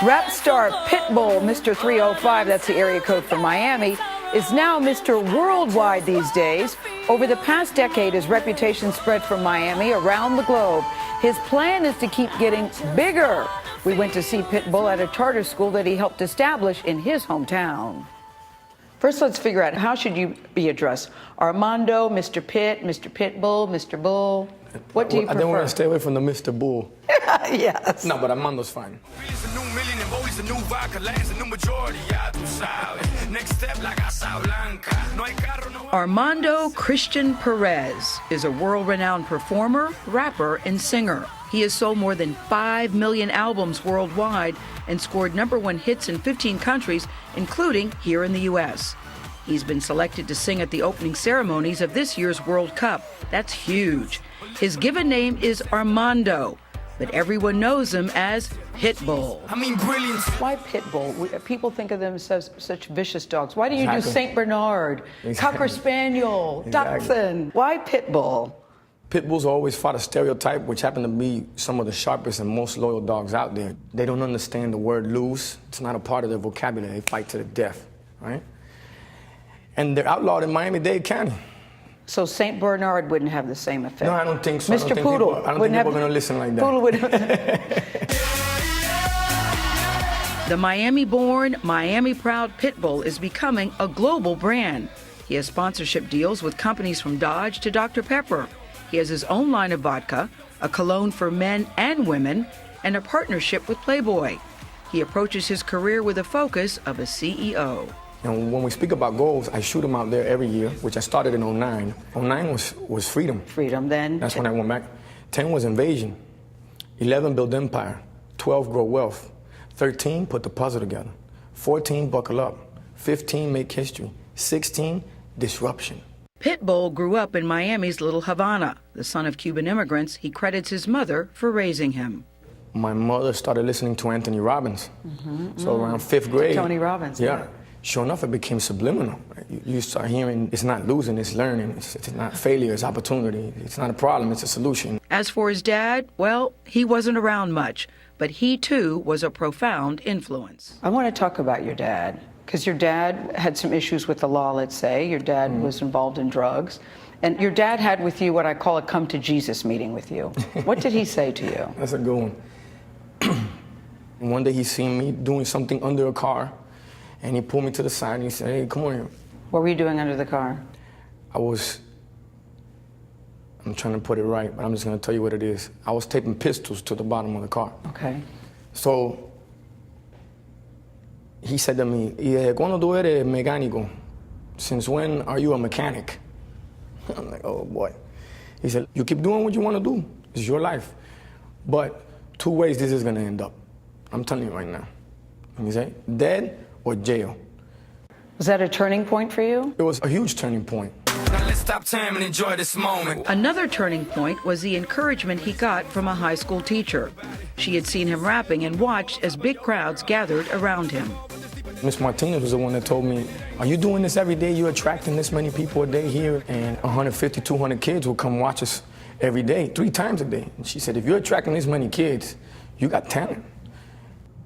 Rap star Pitbull, Mr. 305, that's the area code for Miami, is now Mr. Worldwide these days. Over the past decade, his reputation spread from Miami around the globe. His plan is to keep getting bigger. We went to see Pitbull at a charter school that he helped establish in his hometown. First, let's figure out, how should you be addressed? Armando, Mr. Pitt, Mr. Pitbull, Mr. Bull? What do you prefer? I think we're going to stay away from the Mr. Bull. Yes. No, but Armando's fine. Armando Christian Perez is a world-renowned performer, rapper, and singer. He has sold more than 5 million albums worldwide and scored #1 hits in 15 countries, including here in the U.S. He's been selected to sing at the opening ceremonies of this year's World Cup. That's huge. His given name is Armando, but everyone knows him as Pitbull. I mean, brilliant. Why Pitbull? People think of them as such vicious dogs. Why do you do Exactly. Saint Bernard, Cocker Spaniel, Exactly. Dachshund? Why Pitbull? Pitbulls always fought a stereotype, which happen to be some of the sharpest and most loyal dogs out there. They don't understand the word lose. It's not a part of their vocabulary. They fight to the death, right? And they're outlawed in Miami-Dade County. So Saint Bernard wouldn't have the same effect. No, I don't think so. Mr. Poodle. I don't think people are going to listen like that. Poodle would. The Miami-born, Miami-proud Pitbull is becoming a global brand. He has sponsorship deals with companies from Dodge to Dr. Pepper. He has his own line of vodka, a cologne for men and women, and a partnership with Playboy. He approaches his career with a focus of a CEO. And when we speak about goals, I shoot them out there every year, which I started in 09. 09 was freedom. Freedom, then. That's when I went back. 10 was invasion. 11, build empire. 12, grow wealth. 13, put the puzzle together. 14, buckle up. 15, make history. 16, disruption. Pitbull grew up in Miami's Little Havana. The son of Cuban immigrants, he credits his mother for raising him. My mother started listening to Anthony Robbins. So around 5th grade. Tony Robbins. Yeah. Sure enough, it became subliminal. You start hearing it's not losing, it's learning. It's not failure, it's opportunity. It's not a problem, it's a solution. As for his dad, well, he wasn't around much, but he too was a profound influence. I want to talk about your dad, because your dad had some issues with the law, let's say. Your dad was involved in drugs. And your dad had with you what I call a come to Jesus meeting with you. What did he say to you? That's a good one. One day he seen me doing something under a car, and he pulled me to the side and he said, hey, come on here. What were you doing under the car? I'm trying to put it right, but I'm just gonna tell you what it is. I was taping pistols to the bottom of the car. Okay. So he said to me, ¿Cuándo tú eres mecánico? Since when are you a mechanic? I'm like, oh boy. He said, you keep doing what you want to do. It's your life. But 2 ways this is gonna end up. I'm telling you right now. And he said, dead or jail. Was that a turning point for you? It was a huge turning point. Now let's stop time and enjoy this moment. Another turning point was the encouragement he got from a high school teacher. She had seen him rapping and watched as big crowds gathered around him. Miss Martinez was the one that told me, are you doing this every day? You're attracting this many people a day here, and 150, 200 kids will come watch us every day, 3 times a day. And she said, if you're attracting this many kids, you got talent.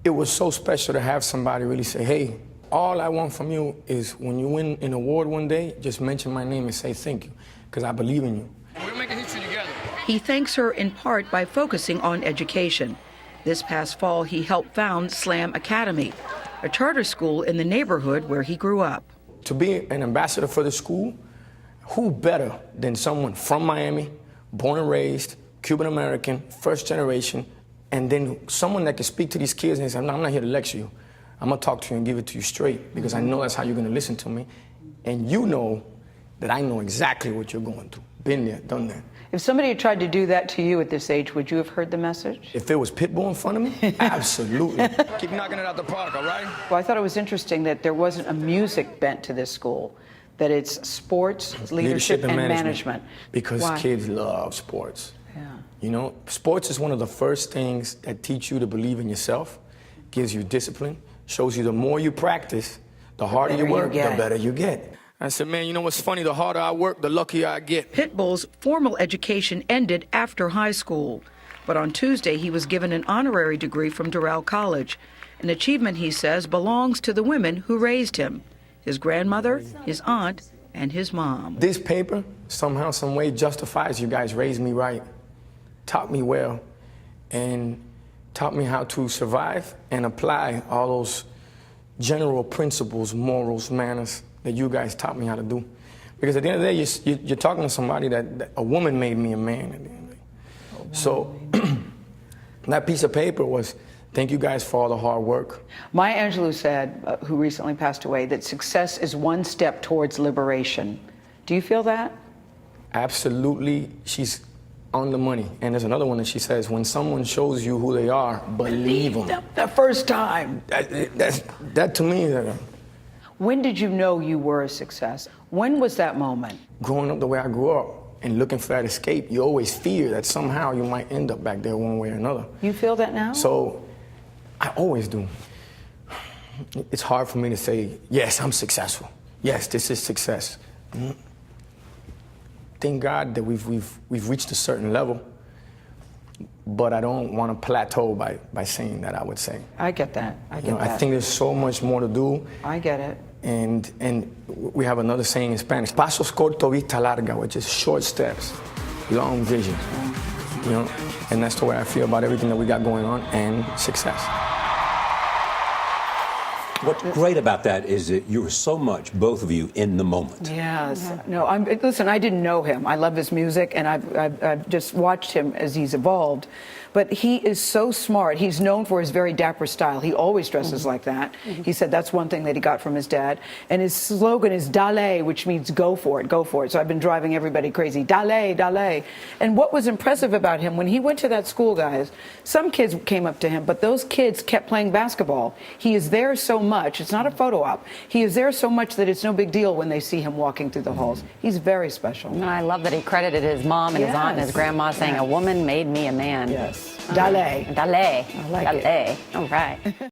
It was so special to have somebody really say, hey, all I want from you is when you win an award one day, just mention my name and say thank you, because I believe in you. We're making history together. He thanks her in part by focusing on education. This past fall, he helped found Slam Academy, a charter school in the neighborhood where he grew up. To be an ambassador for the school, who better than someone from Miami, born and raised, Cuban American, first generation, and then someone that can speak to these kids and say, no, I'm not here to lecture you. I'm gonna talk to you and give it to you straight, because I know that's how you're gonna listen to me. And you know that I know exactly what you're going through. Been there, done that. If somebody had tried to do that to you at this age, would you have heard the message? If there was Pitbull in front of me, absolutely. Keep knocking it out the park, all right? Well, I thought it was interesting that there wasn't a music bent to this school, that it's sports, leadership and management. Because Why? kids love sports. Yeah. You know, sports is one of the first things that teach you to believe in yourself, gives you discipline, shows you the more you practice, the harder you work, the better you get. I said, man, you know what's funny? The harder I work, the luckier I get. Pitbull's formal education ended after high school, but on Tuesday he was given an honorary degree from Doral College. an achievement he says belongs to the women who raised him, his grandmother, his aunt, and his mom. This paper somehow, some way justifies you guys raised me right, taught me well, and taught me how to survive and apply all those general principles, morals, manners that you guys taught me how to do. Because at the end of the day, you're talking to somebody that a woman made me a man at the end of the day. So that piece of paper was, thank you guys for all the hard work. Maya Angelou said, who recently passed away, that success is one step towards liberation. Do you feel that? Absolutely. She's on the money. And there's another one that she says, when someone shows you who they are, believe them. The first time. That to me, When did you know you were a success? When was that moment? growing up the way I grew up and looking for that escape, you always fear that somehow you might end up back there one way or another. You feel that now? So I always do. It's hard for me to say, yes, I'm successful. Yes, this is success. Thank God that we've reached a certain level, but I don't want to plateau by saying that, I would say. I get that. I get that. I think there's so much more to do. I get it. And we have another saying in Spanish, pasos corto, vista larga, which is short steps, long vision. You know, and that's the way I feel about everything that we got going on and success. What's great about that is that you were so much, both of you, in the moment. Yes. No, listen, I didn't know him. I love his music, and I've just watched him as he's evolved. But he is so smart. He's known for his very dapper style. He always dresses like that. He said that's one thing that he got from his dad. And his slogan is Dale, which means go for it, go for it. So I've been driving everybody crazy. Dale, Dale. And what was impressive about him, when he went to that school, guys, some kids came up to him, but those kids kept playing basketball. He is there so much. It's not a photo op. He is there so much that it's no big deal when they see him walking through the halls. He's very special. And I love that he credited his mom and his aunt and his grandma, saying, a woman made me a man. Yes. Dale. Dale. I like it. All right.